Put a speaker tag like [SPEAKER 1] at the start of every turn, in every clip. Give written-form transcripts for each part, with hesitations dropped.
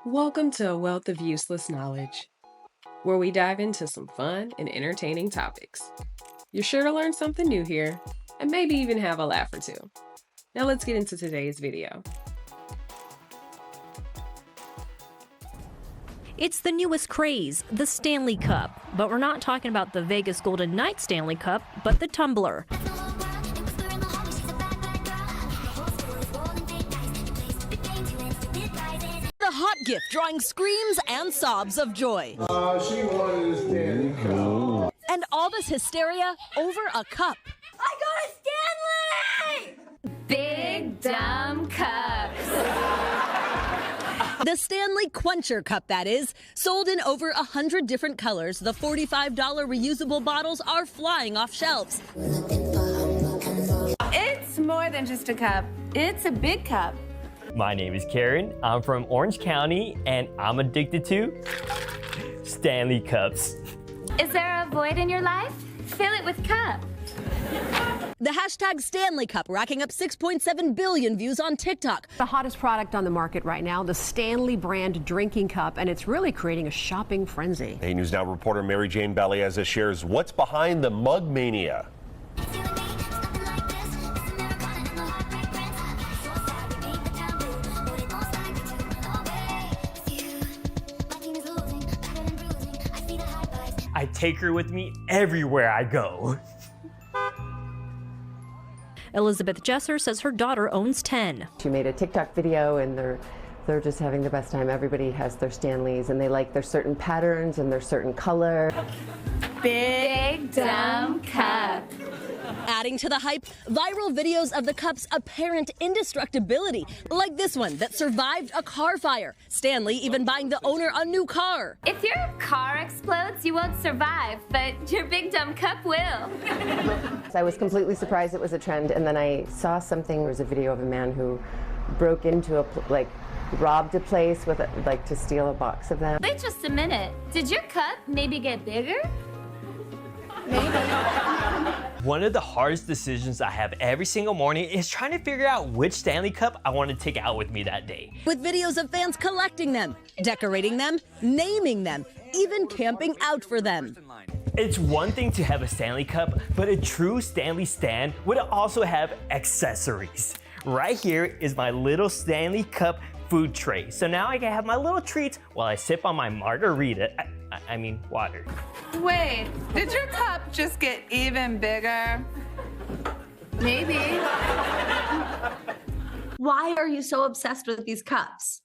[SPEAKER 1] Welcome to A Wealth of Useless Knowledge, where we dive into some fun and entertaining topics. You're sure to learn something new here, and maybe even have a laugh or two. Now let's get into today's video.
[SPEAKER 2] It's the newest craze, the Stanley Cup. But we're not talking about the Vegas Golden Knights Stanley Cup, but the tumbler. The hot gift drawing screams and sobs of joy.
[SPEAKER 3] She wanted a Stanley Cup.
[SPEAKER 2] And all this hysteria over a cup.
[SPEAKER 4] I got a Stanley! Big dumb cups.
[SPEAKER 2] The Stanley Quencher Cup, that is. Sold in over 100 different colors, the $45 reusable bottles are flying off shelves.
[SPEAKER 4] It's more than just a cup. It's a big cup.
[SPEAKER 5] My name is Karen. I'm from Orange County, and I'm addicted to Stanley Cups.
[SPEAKER 4] Is there a void in your life? Fill it with cup.
[SPEAKER 2] The hashtag Stanley Cup racking up 6.7 billion views on TikTok.
[SPEAKER 6] The hottest product on the market right now, the Stanley brand drinking cup, and it's really creating a shopping frenzy.
[SPEAKER 7] Hey, News Now reporter Mary Jane Balieza shares what's behind the mug mania.
[SPEAKER 5] I take her with me everywhere I go.
[SPEAKER 2] Elizabeth Jesser says her daughter owns 10.
[SPEAKER 8] She made a TikTok video and they're just having the best time. Everybody has their Stanleys and they like their certain patterns and their certain color.
[SPEAKER 4] Big dumb cup.
[SPEAKER 2] Adding to the hype, viral videos of the cup's apparent indestructibility, like this one that survived a car fire. Stanley even buying the owner a new car.
[SPEAKER 4] If your car explodes, you won't survive, but your big dumb cup will.
[SPEAKER 8] I was completely surprised it was a trend, and then I saw something. There was a video of a man who broke into robbed a place with to steal a box of them.
[SPEAKER 4] Wait just a minute. Did your cup maybe get bigger?
[SPEAKER 5] One of the hardest decisions I have every single morning is trying to figure out which Stanley Cup I want to take out with me that day.
[SPEAKER 2] With videos of fans collecting them, decorating them, naming them, even camping out for them.
[SPEAKER 5] It's one thing to have a Stanley Cup, but a true Stanley stand would also have accessories. Right here is my little Stanley Cup food tray. So now I can have my little treats while I sip on my margarita. I mean water.
[SPEAKER 9] Wait, did your cup just get even bigger? Maybe.
[SPEAKER 10] Why are you so obsessed with these cups?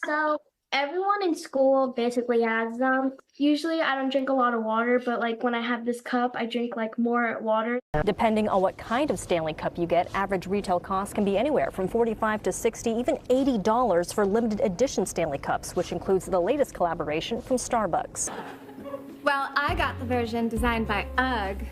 [SPEAKER 11] So everyone in school basically has them. Usually I don't drink a lot of water, but when I have this cup, I drink more water.
[SPEAKER 2] Depending on what kind of Stanley Cup you get, average retail costs can be anywhere from $45 to $60, even $80 for limited edition Stanley Cups, which includes the latest collaboration from Starbucks.
[SPEAKER 4] Well, I got the version designed by UGG.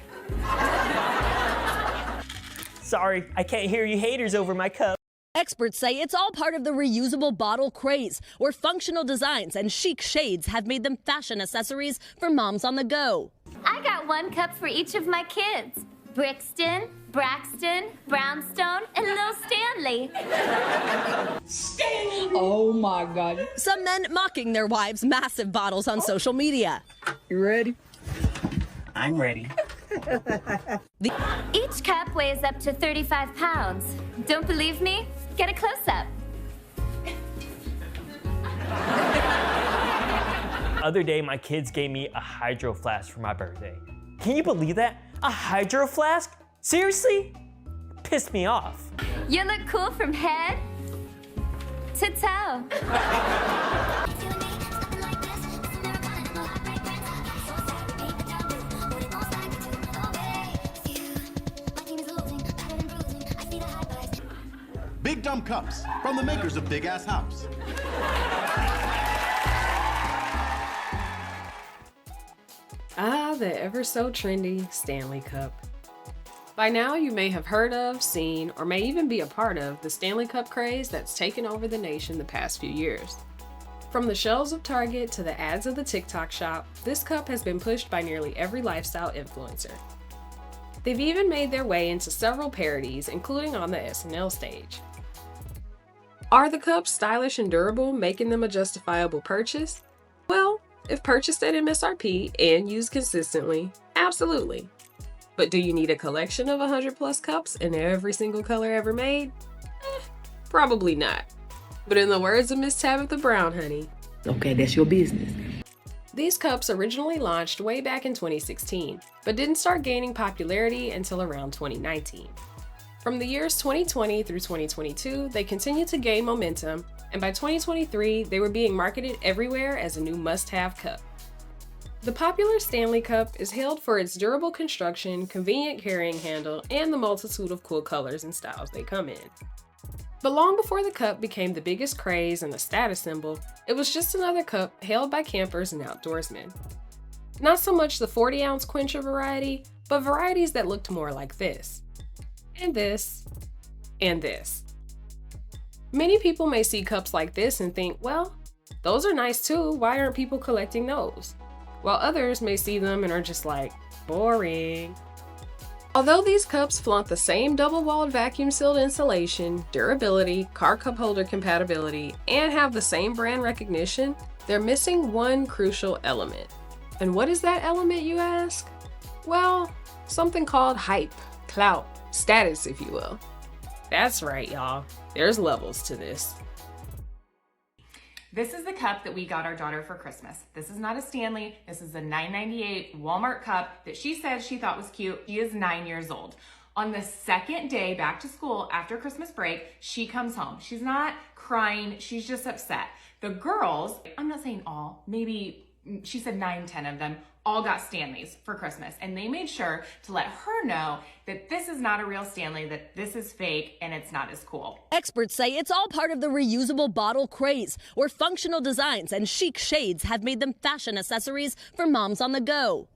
[SPEAKER 5] Sorry, I can't hear you haters over my cup.
[SPEAKER 2] Experts say it's all part of the reusable bottle craze, where functional designs and chic shades have made them fashion accessories for moms on the go.
[SPEAKER 4] I got one cup for each of my kids. Brixton, Braxton, Brownstone, and Lil Stanley.
[SPEAKER 10] Oh my God.
[SPEAKER 2] Some men mocking their wives' massive bottles on social media.
[SPEAKER 10] You ready?
[SPEAKER 5] I'm ready.
[SPEAKER 4] Each cup weighs up to 35 pounds. Don't believe me? Get a close-up.
[SPEAKER 5] Other day, my kids gave me a hydro flask for my birthday. Can you believe that? A hydro flask? Seriously? Pissed me off.
[SPEAKER 4] You look cool from head to toe.
[SPEAKER 12] Big Dumb Cups from the makers of Big Ass House.
[SPEAKER 1] Ah, the ever so trendy Stanley Cup. By now, you may have heard of, seen, or may even be a part of the Stanley Cup craze that's taken over the nation the past few years. From the shelves of Target to the ads of the TikTok shop, this cup has been pushed by nearly every lifestyle influencer. They've even made their way into several parodies, including on the SNL stage. Are the cups stylish and durable, making them a justifiable purchase? Well, if purchased at MSRP and used consistently, absolutely. But do you need a collection of 100 plus cups in every single color ever made? Probably not. But in the words of Miss Tabitha Brown, honey,
[SPEAKER 10] Okay, that's your business.
[SPEAKER 1] these cups originally launched way back in 2016, but didn't start gaining popularity until around 2019. From the years 2020 through 2022, they continued to gain momentum, and by 2023, they were being marketed everywhere as a new must-have cup. The popular Stanley Cup is hailed for its durable construction, convenient carrying handle, and the multitude of cool colors and styles they come in. But long before the cup became the biggest craze and a status symbol, it was just another cup hailed by campers and outdoorsmen. Not so much the 40-ounce quencher variety, but varieties that looked more like this. And this. And this. Many people may see cups like this and think, well, those are nice too, why aren't people collecting those? While others may see them and are just like, boring. Although these cups flaunt the same double-walled vacuum-sealed insulation, durability, car cup holder compatibility, and have the same brand recognition, they're missing one crucial element. And what is that element, you ask? Well, something called hype, clout, status, if you will. That's right, y'all. There's levels to this.
[SPEAKER 13] This is the cup that we got our daughter for Christmas. This is not a Stanley. This is a $9.98 Walmart cup that she said she thought was cute. She is 9 years old. On the second day back to school after Christmas break, she comes home. She's not crying. She's just upset. The girls, I'm not saying all, maybe she said 9, 10 of them, all got Stanleys for Christmas. And they made sure to let her know that this is not a real Stanley, that this is fake and it's not as cool.
[SPEAKER 14] Experts say it's all part of the reusable bottle craze, where functional designs and chic shades have made them fashion accessories for moms on the go.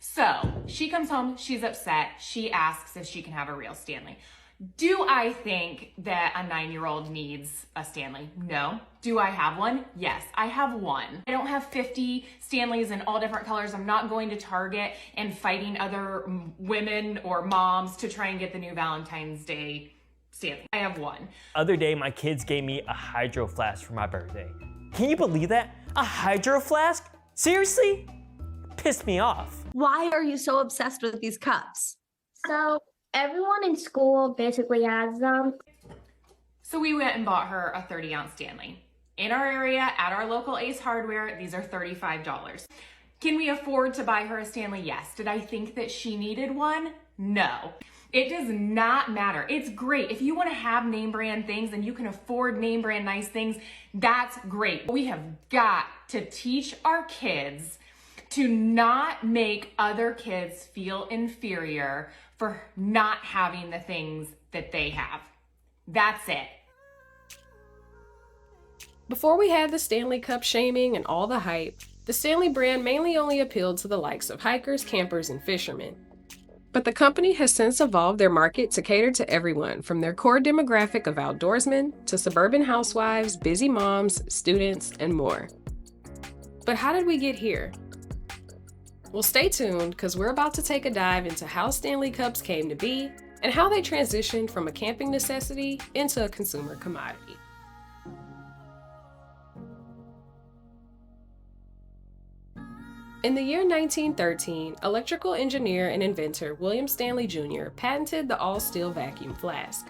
[SPEAKER 13] So she comes home, she's upset. She asks if she can have a real Stanley. Do I think that a 9-year-old needs a Stanley? No. Do I have one? Yes, I have one. I don't have 50 Stanleys in all different colors. I'm not going to Target and fighting other women or moms to try and get the new Valentine's Day Stanley. I have one.
[SPEAKER 5] Other day, my kids gave me a hydro flask for my birthday. Can you believe that? A hydro flask? Seriously? Pissed me off.
[SPEAKER 10] Why are you so obsessed with these cups?
[SPEAKER 11] So everyone in school basically has them.
[SPEAKER 13] So we went and bought her a 30-ounce Stanley. In our area, at our local Ace Hardware, these are $35. Can we afford to buy her a Stanley? Yes. Did I think that she needed one? No. It does not matter. It's great. If you want to have name brand things and you can afford name brand nice things, that's great. We have got to teach our kids to not make other kids feel inferior for not having the things that they have. That's it.
[SPEAKER 1] Before we had the Stanley Cup shaming and all the hype, the Stanley brand mainly only appealed to the likes of hikers, campers, and fishermen. But the company has since evolved their market to cater to everyone, from their core demographic of outdoorsmen to suburban housewives, busy moms, students, and more. But how did we get here? Well, stay tuned, because we're about to take a dive into how Stanley Cups came to be and how they transitioned from a camping necessity into a consumer commodity. In the year 1913, electrical engineer and inventor William Stanley Jr. patented the all-steel vacuum flask.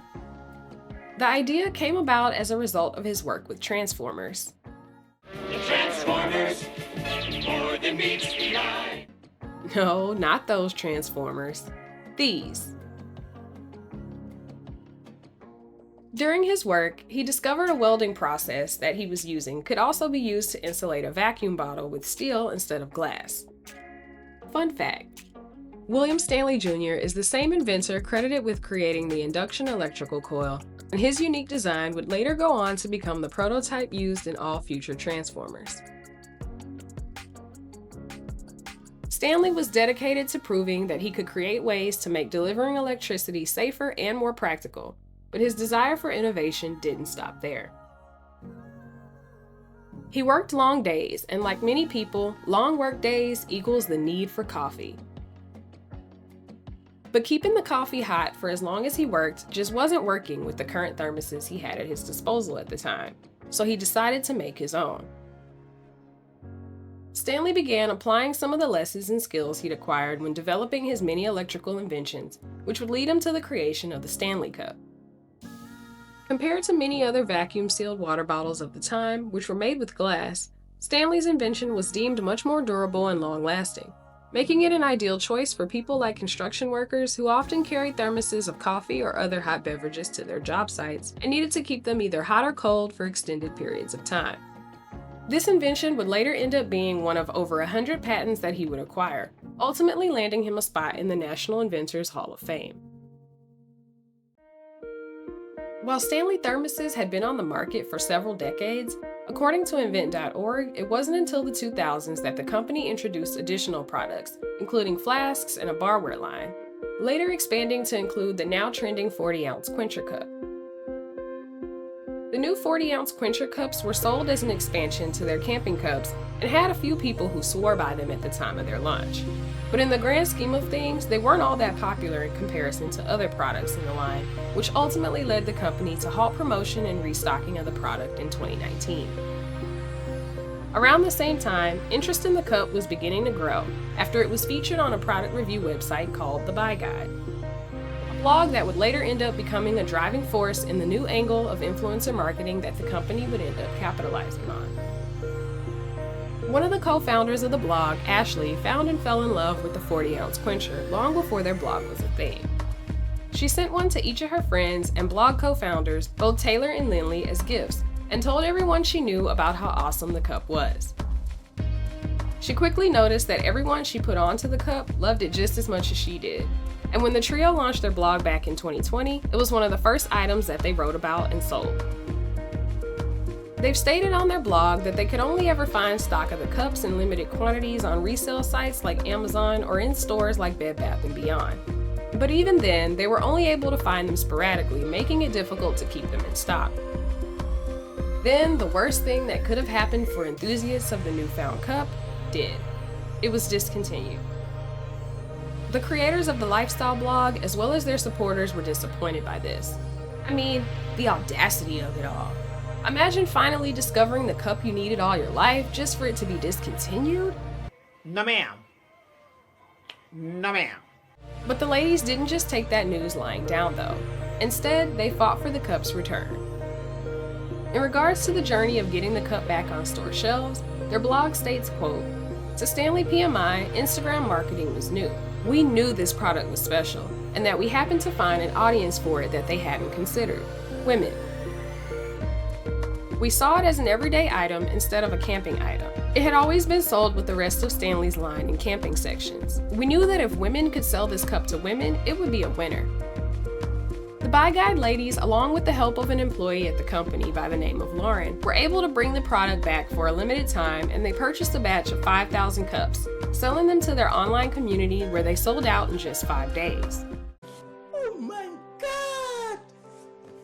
[SPEAKER 1] The idea came about as a result of his work with transformers.
[SPEAKER 3] The Transformers, more than meets the eye.
[SPEAKER 1] No, not those transformers. These. During his work, he discovered a welding process that he was using could also be used to insulate a vacuum bottle with steel instead of glass. Fun fact: William Stanley Jr. is the same inventor credited with creating the induction electrical coil, and his unique design would later go on to become the prototype used in all future transformers. Stanley was dedicated to proving that he could create ways to make delivering electricity safer and more practical, but his desire for innovation didn't stop there. He worked long days, and like many people, long work days equals the need for coffee. But keeping the coffee hot for as long as he worked just wasn't working with the current thermoses he had at his disposal at the time, so he decided to make his own. Stanley began applying some of the lessons and skills he'd acquired when developing his many electrical inventions, which would lead him to the creation of the Stanley Cup. Compared to many other vacuum-sealed water bottles of the time, which were made with glass, Stanley's invention was deemed much more durable and long-lasting, making it an ideal choice for people like construction workers who often carried thermoses of coffee or other hot beverages to their job sites and needed to keep them either hot or cold for extended periods of time. This invention would later end up being one of over 100 patents that he would acquire, ultimately landing him a spot in the National Inventors Hall of Fame. While Stanley thermoses had been on the market for several decades, according to invent.org, it wasn't until the 2000s that the company introduced additional products, including flasks and a barware line, later expanding to include the now trending 40-ounce quencher cup. The new 40-ounce quencher cups were sold as an expansion to their camping cups and had a few people who swore by them at the time of their launch. But in the grand scheme of things, they weren't all that popular in comparison to other products in the line, which ultimately led the company to halt promotion and restocking of the product in 2019. Around the same time, interest in the cup was beginning to grow after it was featured on a product review website called The By Guide, a blog that would later end up becoming a driving force in the new angle of influencer marketing that the company would end up capitalizing on. One of the co-founders of the blog, Ashley, found and fell in love with the 40-ounce quencher long before their blog was a thing. She sent one to each of her friends and blog co-founders, both Taylor and Lindley, as gifts, and told everyone she knew about how awesome the cup was. She quickly noticed that everyone she put onto the cup loved it just as much as she did. And when the trio launched their blog back in 2020, it was one of the first items that they wrote about and sold. They've stated on their blog that they could only ever find stock of the cups in limited quantities on resale sites like Amazon or in stores like Bed Bath & Beyond. But even then, they were only able to find them sporadically, making it difficult to keep them in stock. Then, the worst thing that could have happened for enthusiasts of the newfound cup did. It was discontinued. The creators of the lifestyle blog, as well as their supporters, were disappointed by this. I mean, the audacity of it all. Imagine finally discovering the cup you needed all your life just for it to be discontinued?
[SPEAKER 15] No ma'am. No ma'am.
[SPEAKER 1] But the ladies didn't just take that news lying down though. Instead, they fought for the cup's return. In regards to the journey of getting the cup back on store shelves, their blog states, quote, "To Stanley PMI, Instagram marketing was new. We knew this product was special, and that we happened to find an audience for it that they hadn't considered, women. We saw it as an everyday item instead of a camping item. It had always been sold with the rest of Stanley's line in camping sections. We knew that if women could sell this cup to women, it would be a winner." The By Guide ladies, along with the help of an employee at the company by the name of Lauren, were able to bring the product back for a limited time, and they purchased a batch of 5,000 cups, selling them to their online community where they sold out in just 5 days.
[SPEAKER 15] Oh my God!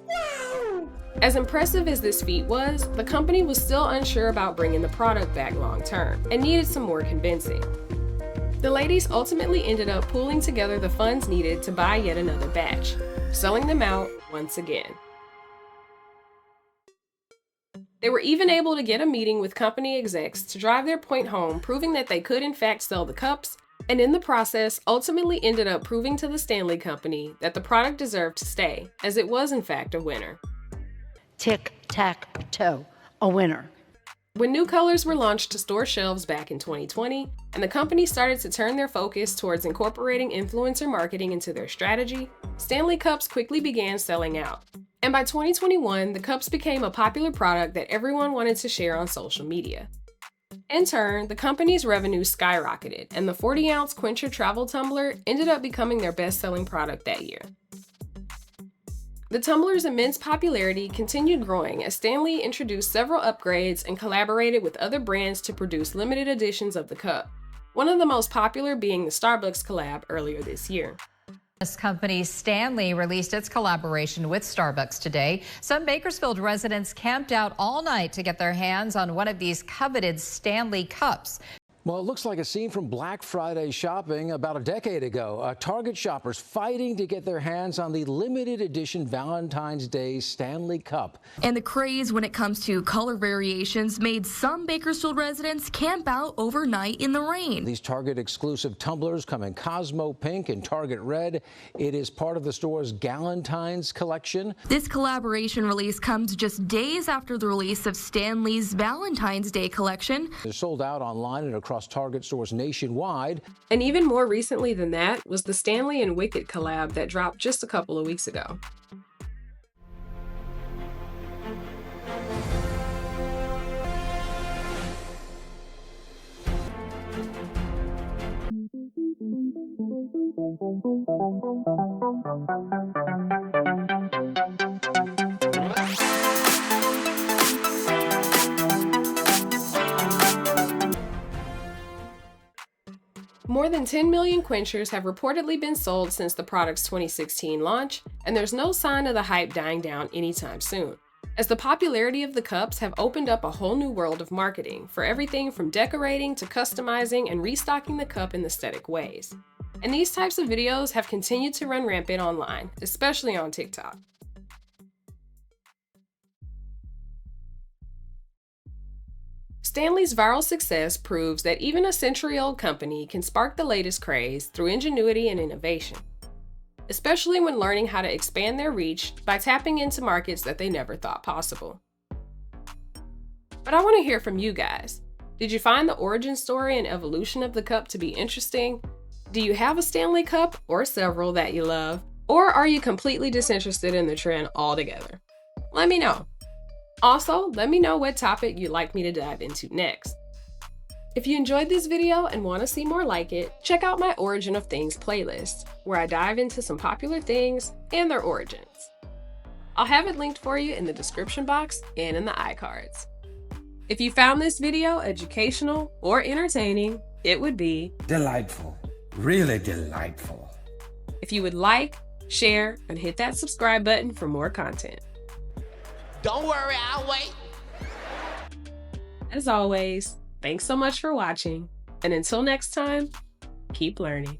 [SPEAKER 15] Wow!
[SPEAKER 1] As impressive as this feat was, the company was still unsure about bringing the product back long term and needed some more convincing. The ladies ultimately ended up pooling together the funds needed to buy yet another batch, selling them out once again. They were even able to get a meeting with company execs to drive their point home, proving that they could in fact sell the cups, and in the process ultimately ended up proving to the Stanley Company that the product deserved to stay, as it was in fact a winner.
[SPEAKER 10] Tic-tac-toe, a winner.
[SPEAKER 1] When new colors were launched to store shelves back in 2020, and the company started to turn their focus towards incorporating influencer marketing into their strategy, Stanley Cups quickly began selling out. And by 2021, the cups became a popular product that everyone wanted to share on social media. In turn, the company's revenue skyrocketed, and the 40-ounce Quencher travel tumbler ended up becoming their best-selling product that year. The tumbler's immense popularity continued growing as Stanley introduced several upgrades and collaborated with other brands to produce limited editions of the cup, one of the most popular being the Starbucks collab earlier this year.
[SPEAKER 16] This company, Stanley, released its collaboration with Starbucks today. Some Bakersfield residents camped out all night to get their hands on one of these coveted Stanley cups.
[SPEAKER 17] Well, it looks like a scene from Black Friday shopping about a decade ago. Target shoppers fighting to get their hands on the limited edition Valentine's Day Stanley Cup.
[SPEAKER 18] And the craze when it comes to color variations made some Bakersfield residents camp out overnight in the rain.
[SPEAKER 17] These Target exclusive tumblers come in Cosmo Pink and Target Red. It is part of the store's Galentine's collection.
[SPEAKER 18] This collaboration release comes just days after the release of Stanley's Valentine's Day collection.
[SPEAKER 17] They're sold out online and across Target stores nationwide.
[SPEAKER 1] And even more recently than that was the Stanley and Wicked collab that dropped just a couple of weeks ago. More than 10 million quenchers have reportedly been sold since the product's 2016 launch, and there's no sign of the hype dying down anytime soon, as the popularity of the cups have opened up a whole new world of marketing for everything from decorating to customizing and restocking the cup in aesthetic ways. And these types of videos have continued to run rampant online, especially on TikTok. Stanley's viral success proves that even a century-old company can spark the latest craze through ingenuity and innovation, especially when learning how to expand their reach by tapping into markets that they never thought possible. But I want to hear from you guys. Did you find the origin story and evolution of the cup to be interesting? Do you have a Stanley Cup or several that you love? Or are you completely disinterested in the trend altogether? Let me know. Also, let me know what topic you'd like me to dive into next. If you enjoyed this video and want to see more like it, check out my Origin of Things playlist, where I dive into some popular things and their origins. I'll have it linked for you in the description box and in the iCards. If you found this video educational or entertaining, it would be
[SPEAKER 19] delightful, really delightful.
[SPEAKER 1] If you would like, share, and hit that subscribe button for more content.
[SPEAKER 15] Don't worry, I'll wait.
[SPEAKER 1] As always, thanks so much for watching, and until next time, keep learning.